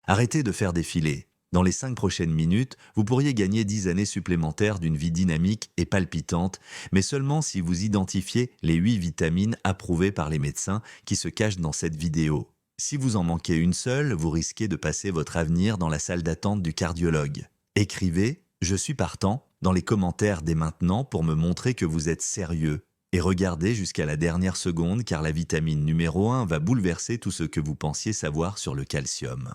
Arrêtez de faire défiler. Dans les 5 prochaines minutes, vous pourriez gagner 10 années supplémentaires d'une vie dynamique et palpitante, mais seulement si vous identifiez les 8 vitamines approuvées par les médecins qui se cachent dans cette vidéo. Si vous en manquez une seule, vous risquez de passer votre avenir dans la salle d'attente du cardiologue. Écrivez « Je suis partant » dans les commentaires dès maintenant pour me montrer que vous êtes sérieux. Et regardez jusqu'à la dernière seconde car la vitamine numéro 1 va bouleverser tout ce que vous pensiez savoir sur le calcium.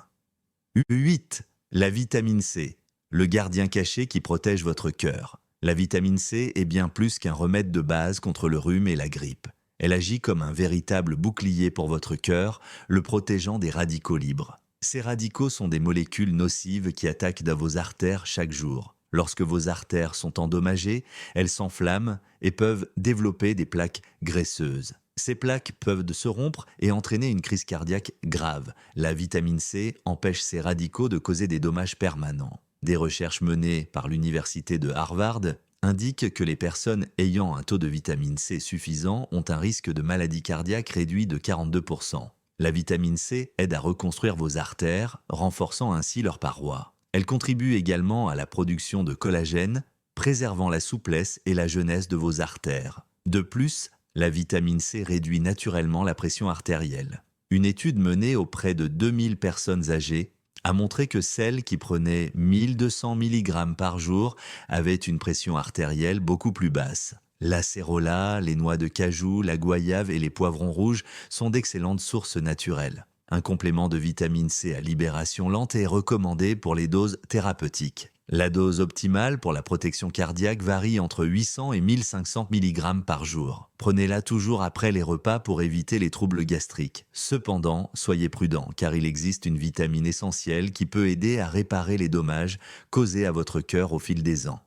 8. La vitamine C, le gardien caché qui protège votre cœur. La vitamine C est bien plus qu'un remède de base contre le rhume et la grippe. Elle agit comme un véritable bouclier pour votre cœur, le protégeant des radicaux libres. Ces radicaux sont des molécules nocives qui attaquent dans vos artères chaque jour. Lorsque vos artères sont endommagées, elles s'enflamment et peuvent développer des plaques graisseuses. Ces plaques peuvent se rompre et entraîner une crise cardiaque grave. La vitamine C empêche ces radicaux de causer des dommages permanents. Des recherches menées par l'université de Harvard indiquent que les personnes ayant un taux de vitamine C suffisant ont un risque de maladie cardiaque réduit de 42%. La vitamine C aide à reconstruire vos artères, renforçant ainsi leurs parois. Elle contribue également à la production de collagène, préservant la souplesse et la jeunesse de vos artères. De plus, la vitamine C réduit naturellement la pression artérielle. Une étude menée auprès de 2000 personnes âgées a montré que celles qui prenaient 1200 mg par jour avaient une pression artérielle beaucoup plus basse. L'acérola, les noix de cajou, la goyave et les poivrons rouges sont d'excellentes sources naturelles. Un complément de vitamine C à libération lente est recommandé pour les doses thérapeutiques. La dose optimale pour la protection cardiaque varie entre 800 et 1500 mg par jour. Prenez-la toujours après les repas pour éviter les troubles gastriques. Cependant, soyez prudent car il existe une vitamine essentielle qui peut aider à réparer les dommages causés à votre cœur au fil des ans.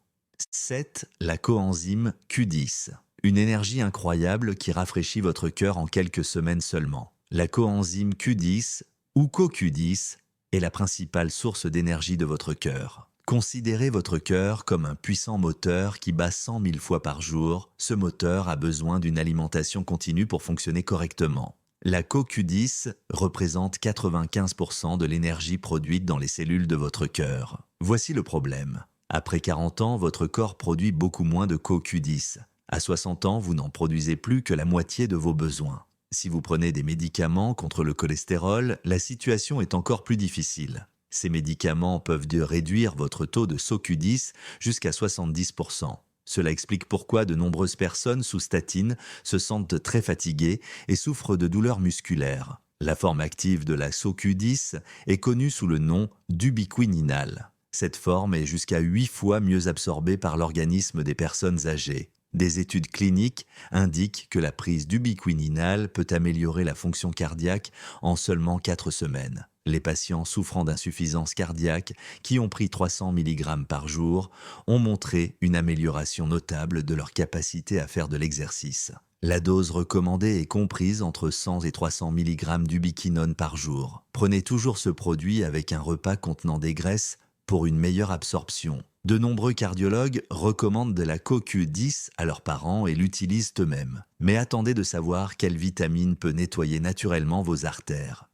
7. La coenzyme Q10. Une énergie incroyable qui rafraîchit votre cœur en quelques semaines seulement. La coenzyme Q10 ou CoQ10 est la principale source d'énergie de votre cœur. Considérez votre cœur comme un puissant moteur qui bat 100 000 fois par jour. Ce moteur a besoin d'une alimentation continue pour fonctionner correctement. La CoQ10 représente 95% de l'énergie produite dans les cellules de votre cœur. Voici le problème. Après 40 ans, votre corps produit beaucoup moins de CoQ10. À 60 ans, vous n'en produisez plus que la moitié de vos besoins. Si vous prenez des médicaments contre le cholestérol, la situation est encore plus difficile. Ces médicaments peuvent réduire votre taux de CoQ10 jusqu'à 70%. Cela explique pourquoi de nombreuses personnes sous statine se sentent très fatiguées et souffrent de douleurs musculaires. La forme active de la CoQ10 est connue sous le nom d'ubiquinol. Cette forme est jusqu'à 8 fois mieux absorbée par l'organisme des personnes âgées. Des études cliniques indiquent que la prise d'ubiquinol peut améliorer la fonction cardiaque en seulement 4 semaines. Les patients souffrant d'insuffisance cardiaque qui ont pris 300 mg par jour ont montré une amélioration notable de leur capacité à faire de l'exercice. La dose recommandée est comprise entre 100 et 300 mg d'ubiquinone par jour. Prenez toujours ce produit avec un repas contenant des graisses pour une meilleure absorption. De nombreux cardiologues recommandent de la CoQ10 à leurs parents et l'utilisent eux-mêmes. Mais attendez de savoir quelle vitamine peut nettoyer naturellement vos artères.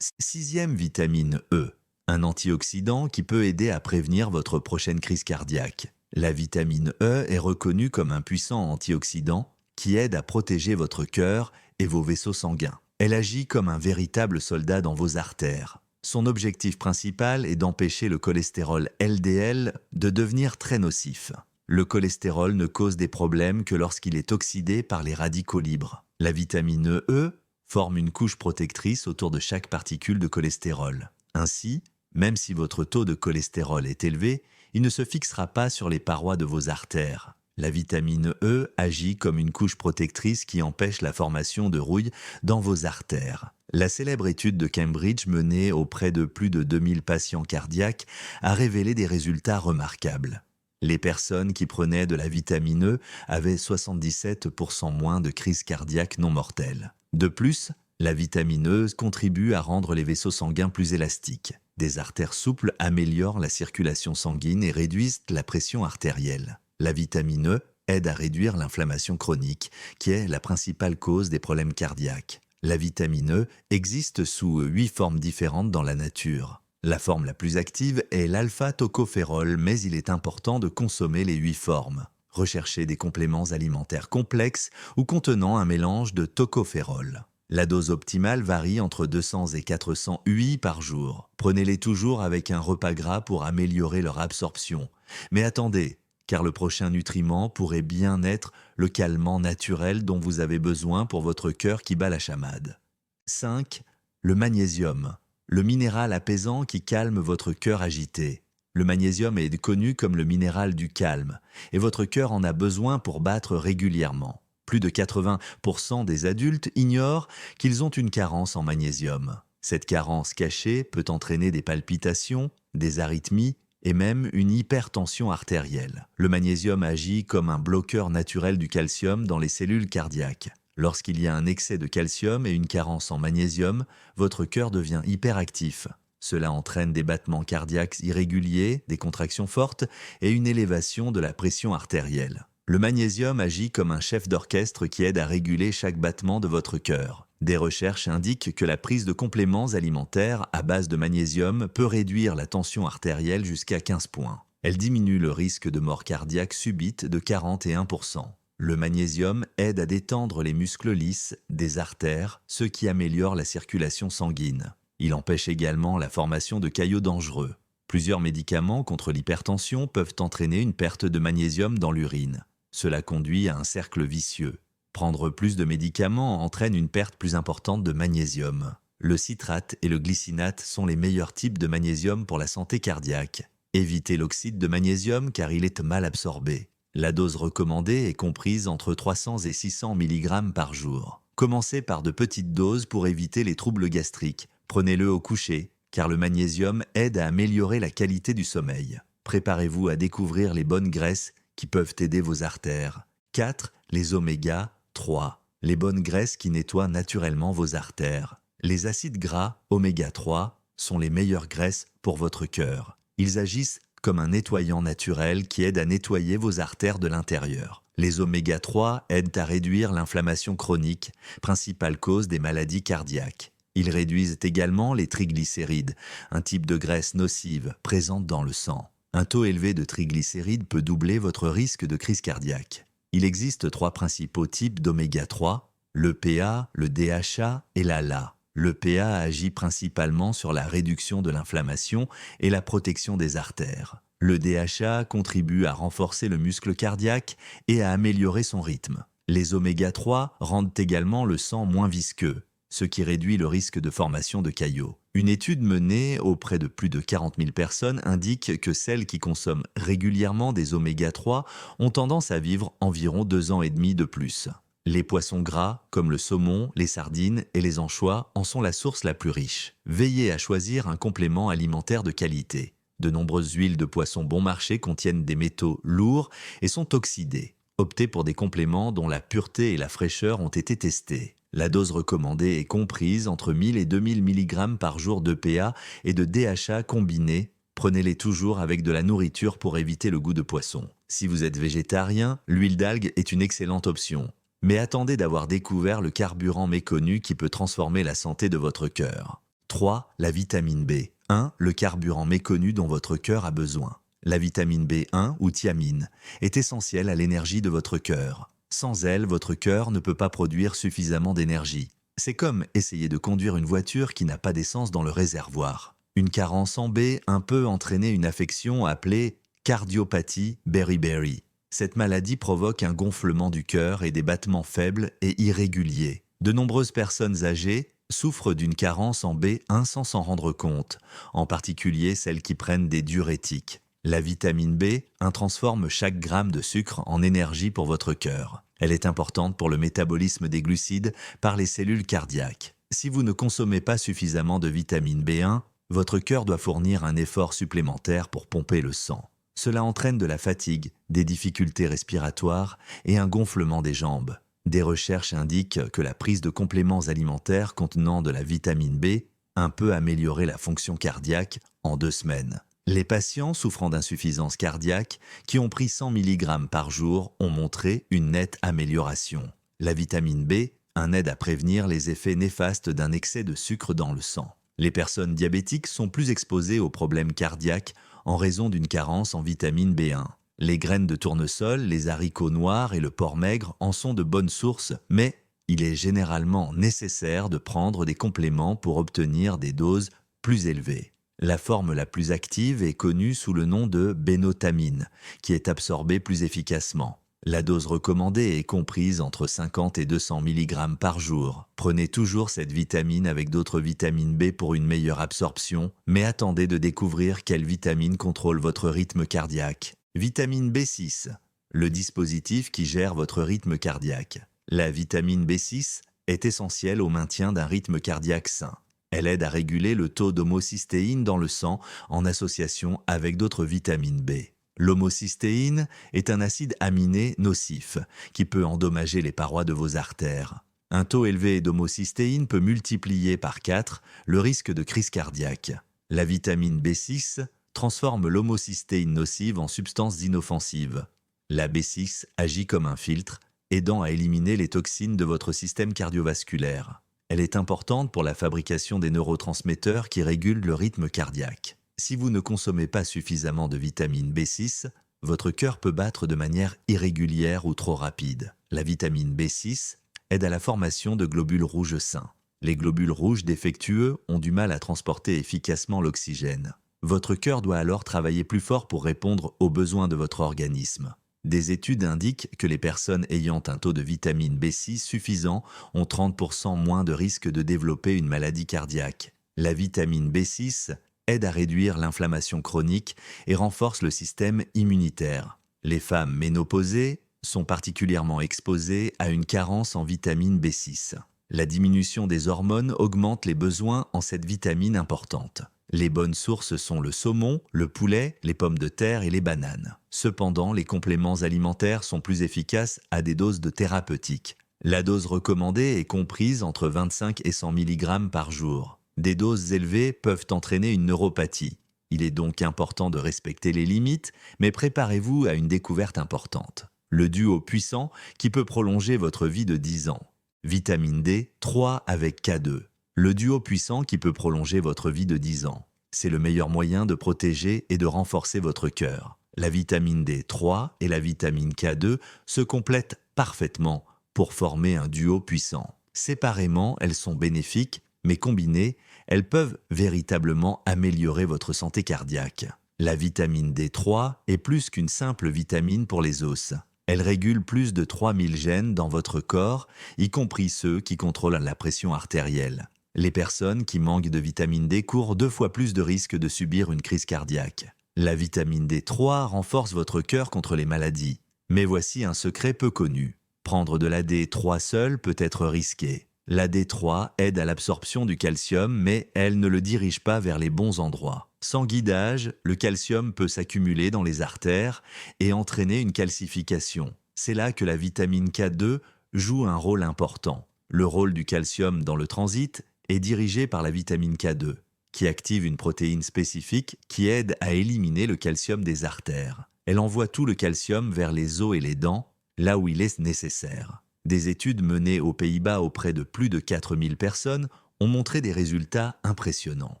6e vitamine E, un antioxydant qui peut aider à prévenir votre prochaine crise cardiaque. La vitamine E est reconnue comme un puissant antioxydant qui aide à protéger votre cœur et vos vaisseaux sanguins. Elle agit comme un véritable soldat dans vos artères. Son objectif principal est d'empêcher le cholestérol LDL de devenir très nocif. Le cholestérol ne cause des problèmes que lorsqu'il est oxydé par les radicaux libres. La vitamine E forme une couche protectrice autour de chaque particule de cholestérol. Ainsi, même si votre taux de cholestérol est élevé, il ne se fixera pas sur les parois de vos artères. La vitamine E agit comme une couche protectrice qui empêche la formation de rouille dans vos artères. La célèbre étude de Cambridge menée auprès de plus de 2000 patients cardiaques a révélé des résultats remarquables. Les personnes qui prenaient de la vitamine E avaient 77% moins de crises cardiaques non mortelles. De plus, la vitamine E contribue à rendre les vaisseaux sanguins plus élastiques. Des artères souples améliorent la circulation sanguine et réduisent la pression artérielle. La vitamine E aide à réduire l'inflammation chronique, qui est la principale cause des problèmes cardiaques. La vitamine E existe sous 8 formes différentes dans la nature. La forme la plus active est l'alpha-tocophérol, mais il est important de consommer les 8 formes. Recherchez des compléments alimentaires complexes ou contenant un mélange de tocophérol. La dose optimale varie entre 200 et 400 UI par jour. Prenez-les toujours avec un repas gras pour améliorer leur absorption. Mais attendez, car le prochain nutriment pourrait bien être le calmant naturel dont vous avez besoin pour votre cœur qui bat la chamade. 5. Le magnésium, le minéral apaisant qui calme votre cœur agité. Le magnésium est connu comme le minéral du calme, et votre cœur en a besoin pour battre régulièrement. Plus de 80% des adultes ignorent qu'ils ont une carence en magnésium. Cette carence cachée peut entraîner des palpitations, des arythmies et même une hypertension artérielle. Le magnésium agit comme un bloqueur naturel du calcium dans les cellules cardiaques. Lorsqu'il y a un excès de calcium et une carence en magnésium, votre cœur devient hyperactif. Cela entraîne des battements cardiaques irréguliers, des contractions fortes et une élévation de la pression artérielle. Le magnésium agit comme un chef d'orchestre qui aide à réguler chaque battement de votre cœur. Des recherches indiquent que la prise de compléments alimentaires à base de magnésium peut réduire la tension artérielle jusqu'à 15 points. Elle diminue le risque de mort cardiaque subite de 41%. Le magnésium aide à détendre les muscles lisses des artères, ce qui améliore la circulation sanguine. Il empêche également la formation de caillots dangereux. Plusieurs médicaments contre l'hypertension peuvent entraîner une perte de magnésium dans l'urine. Cela conduit à un cercle vicieux. Prendre plus de médicaments entraîne une perte plus importante de magnésium. Le citrate et le glycinate sont les meilleurs types de magnésium pour la santé cardiaque. Évitez l'oxyde de magnésium car il est mal absorbé. La dose recommandée est comprise entre 300 et 600 mg par jour. Commencez par de petites doses pour éviter les troubles gastriques. Prenez-le au coucher, car le magnésium aide à améliorer la qualité du sommeil. Préparez-vous à découvrir les bonnes graisses qui peuvent aider vos artères. 4. Les oméga 3. Les bonnes graisses qui nettoient naturellement vos artères. Les acides gras oméga 3 sont les meilleures graisses pour votre cœur. Ils agissent comme un nettoyant naturel qui aide à nettoyer vos artères de l'intérieur. Les oméga 3 aident à réduire l'inflammation chronique, principale cause des maladies cardiaques. Ils réduisent également les triglycérides, un type de graisse nocive présente dans le sang. Un taux élevé de triglycérides peut doubler votre risque de crise cardiaque. Il existe 3 principaux types d'oméga 3, le PA, le DHA et l'ALA. Le PA agit principalement sur la réduction de l'inflammation et la protection des artères. Le DHA contribue à renforcer le muscle cardiaque et à améliorer son rythme. Les oméga 3 rendent également le sang moins visqueux, ce qui réduit le risque de formation de caillots. Une étude menée auprès de plus de 40 000 personnes indique que celles qui consomment régulièrement des oméga 3 ont tendance à vivre environ 2 ans et demi de plus. Les poissons gras, comme le saumon, les sardines et les anchois, en sont la source la plus riche. Veillez à choisir un complément alimentaire de qualité. De nombreuses huiles de poisson bon marché contiennent des métaux lourds et sont oxydés. Optez pour des compléments dont la pureté et la fraîcheur ont été testés. La dose recommandée est comprise entre 1000 et 2000 mg par jour de PA et de DHA combinés. Prenez-les toujours avec de la nourriture pour éviter le goût de poisson. Si vous êtes végétarien, l'huile d'algue est une excellente option. Mais attendez d'avoir découvert le carburant méconnu qui peut transformer la santé de votre cœur. 3. La vitamine B. 1. Le carburant méconnu dont votre cœur a besoin. La vitamine B1 ou thiamine est essentielle à l'énergie de votre cœur. Sans elle, votre cœur ne peut pas produire suffisamment d'énergie. C'est comme essayer de conduire une voiture qui n'a pas d'essence dans le réservoir. Une carence en B1 peut entraîner une affection appelée cardiopathie beriberi. Cette maladie provoque un gonflement du cœur et des battements faibles et irréguliers. De nombreuses personnes âgées souffrent d'une carence en B1 sans s'en rendre compte, en particulier celles qui prennent des diurétiques. La vitamine B1 transforme chaque gramme de sucre en énergie pour votre cœur. Elle est importante pour le métabolisme des glucides par les cellules cardiaques. Si vous ne consommez pas suffisamment de vitamine B1, votre cœur doit fournir un effort supplémentaire pour pomper le sang. Cela entraîne de la fatigue, des difficultés respiratoires et un gonflement des jambes. Des recherches indiquent que la prise de compléments alimentaires contenant de la vitamine B1 peut améliorer la fonction cardiaque en 2 semaines. Les patients souffrant d'insuffisance cardiaque qui ont pris 100 mg par jour ont montré une nette amélioration. La vitamine B1 aide à prévenir les effets néfastes d'un excès de sucre dans le sang. Les personnes diabétiques sont plus exposées aux problèmes cardiaques en raison d'une carence en vitamine B1. Les graines de tournesol, les haricots noirs et le porc maigre en sont de bonnes sources, mais il est généralement nécessaire de prendre des compléments pour obtenir des doses plus élevées. La forme la plus active est connue sous le nom de bénotamine, qui est absorbée plus efficacement. La dose recommandée est comprise entre 50 et 200 mg par jour. Prenez toujours cette vitamine avec d'autres vitamines B pour une meilleure absorption, mais attendez de découvrir quelle vitamine contrôle votre rythme cardiaque. Vitamine B6, le dispositif qui gère votre rythme cardiaque. La vitamine B6 est essentielle au maintien d'un rythme cardiaque sain. Elle aide à réguler le taux d'homocystéine dans le sang en association avec d'autres vitamines B. L'homocystéine est un acide aminé nocif qui peut endommager les parois de vos artères. Un taux élevé d'homocystéine peut multiplier par 4 le risque de crise cardiaque. La vitamine B6 transforme l'homocystéine nocive en substance inoffensive. La B6 agit comme un filtre, aidant à éliminer les toxines de votre système cardiovasculaire. Elle est importante pour la fabrication des neurotransmetteurs qui régulent le rythme cardiaque. Si vous ne consommez pas suffisamment de vitamine B6, votre cœur peut battre de manière irrégulière ou trop rapide. La vitamine B6 aide à la formation de globules rouges sains. Les globules rouges défectueux ont du mal à transporter efficacement l'oxygène. Votre cœur doit alors travailler plus fort pour répondre aux besoins de votre organisme. Des études indiquent que les personnes ayant un taux de vitamine B6 suffisant ont 30% moins de risque de développer une maladie cardiaque. La vitamine B6 aide à réduire l'inflammation chronique et renforce le système immunitaire. Les femmes ménopausées sont particulièrement exposées à une carence en vitamine B6. La diminution des hormones augmente les besoins en cette vitamine importante. Les bonnes sources sont le saumon, le poulet, les pommes de terre et les bananes. Cependant, les compléments alimentaires sont plus efficaces à des doses de thérapeutiques. La dose recommandée est comprise entre 25 et 100 mg par jour. Des doses élevées peuvent entraîner une neuropathie. Il est donc important de respecter les limites, mais préparez-vous à une découverte importante. Le duo puissant qui peut prolonger votre vie de 10 ans. Vitamine D, 3 avec K2. Le duo puissant qui peut prolonger votre vie de 10 ans. C'est le meilleur moyen de protéger et de renforcer votre cœur. La vitamine D3 et la vitamine K2 se complètent parfaitement pour former un duo puissant. Séparément, elles sont bénéfiques, mais combinées, elles peuvent véritablement améliorer votre santé cardiaque. La vitamine D3 est plus qu'une simple vitamine pour les os. Elle régule plus de 3000 gènes dans votre corps, y compris ceux qui contrôlent la pression artérielle. Les personnes qui manquent de vitamine D courent 2 fois plus de risques de subir une crise cardiaque. La vitamine D3 renforce votre cœur contre les maladies. Mais voici un secret peu connu. Prendre de la D3 seule peut être risqué. La D3 aide à l'absorption du calcium, mais elle ne le dirige pas vers les bons endroits. Sans guidage, le calcium peut s'accumuler dans les artères et entraîner une calcification. C'est là que la vitamine K2 joue un rôle important. Le rôle du calcium dans le transit est dirigé par la vitamine K2, qui active une protéine spécifique qui aide à éliminer le calcium des artères. Elle envoie tout le calcium vers les os et les dents, là où il est nécessaire. Des études menées aux Pays-Bas auprès de plus de 4000 personnes ont montré des résultats impressionnants.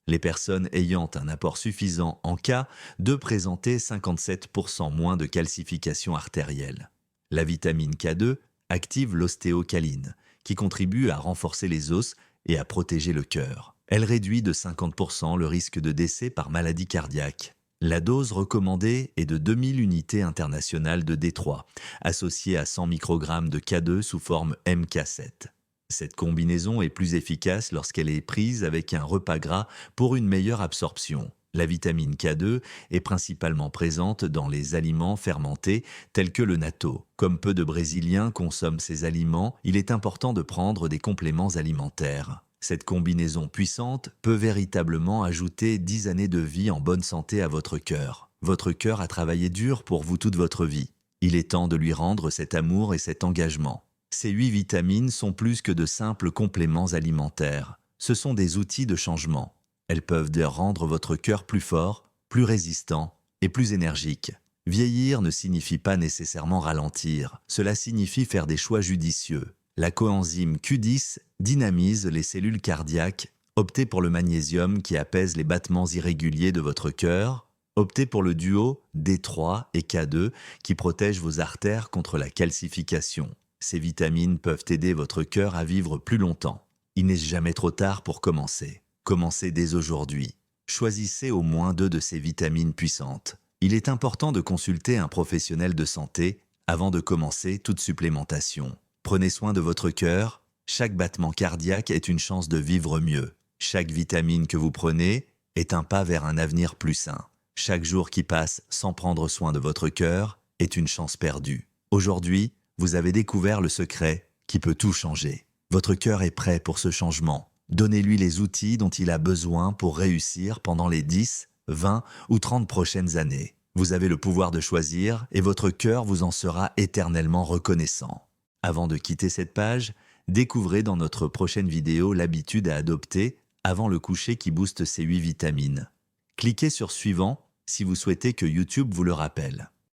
Les personnes ayant un apport suffisant en K2 présentaient 57% moins de calcification artérielle. La vitamine K2 active l'ostéocaline, qui contribue à renforcer les os et à protéger le cœur. Elle réduit de 50% le risque de décès par maladie cardiaque. La dose recommandée est de 2000 unités internationales de D3, associée à 100 microgrammes de K2 sous forme MK7. Cette combinaison est plus efficace lorsqu'elle est prise avec un repas gras pour une meilleure absorption. La vitamine K2 est principalement présente dans les aliments fermentés tels que le natto. Comme peu de Brésiliens consomment ces aliments, il est important de prendre des compléments alimentaires. Cette combinaison puissante peut véritablement ajouter 10 années de vie en bonne santé à votre cœur. Votre cœur a travaillé dur pour vous toute votre vie. Il est temps de lui rendre cet amour et cet engagement. Ces 8 vitamines sont plus que de simples compléments alimentaires. Ce sont des outils de changement. Elles peuvent rendre votre cœur plus fort, plus résistant et plus énergique. Vieillir ne signifie pas nécessairement ralentir. Cela signifie faire des choix judicieux. La coenzyme Q10 dynamise les cellules cardiaques Optez pour le magnésium qui apaise les battements irréguliers de votre cœur. Optez pour le duo D3 et K2 qui protège vos artères contre la calcification. Ces vitamines peuvent aider votre cœur à vivre plus longtemps. Il n'est jamais trop tard pour commencer. Commencez dès aujourd'hui. Choisissez au moins 2 de ces vitamines puissantes. Il est important de consulter un professionnel de santé avant de commencer toute supplémentation. Prenez soin de votre cœur. Chaque battement cardiaque est une chance de vivre mieux. Chaque vitamine que vous prenez est un pas vers un avenir plus sain. Chaque jour qui passe sans prendre soin de votre cœur est une chance perdue. Aujourd'hui, vous avez découvert le secret qui peut tout changer. Votre cœur est prêt pour ce changement. Donnez-lui les outils dont il a besoin pour réussir pendant les 10, 20 ou 30 prochaines années. Vous avez le pouvoir de choisir et votre cœur vous en sera éternellement reconnaissant. Avant de quitter cette page, découvrez dans notre prochaine vidéo l'habitude à adopter avant le coucher qui booste ces 8 vitamines. Cliquez sur Suivant si vous souhaitez que YouTube vous le rappelle.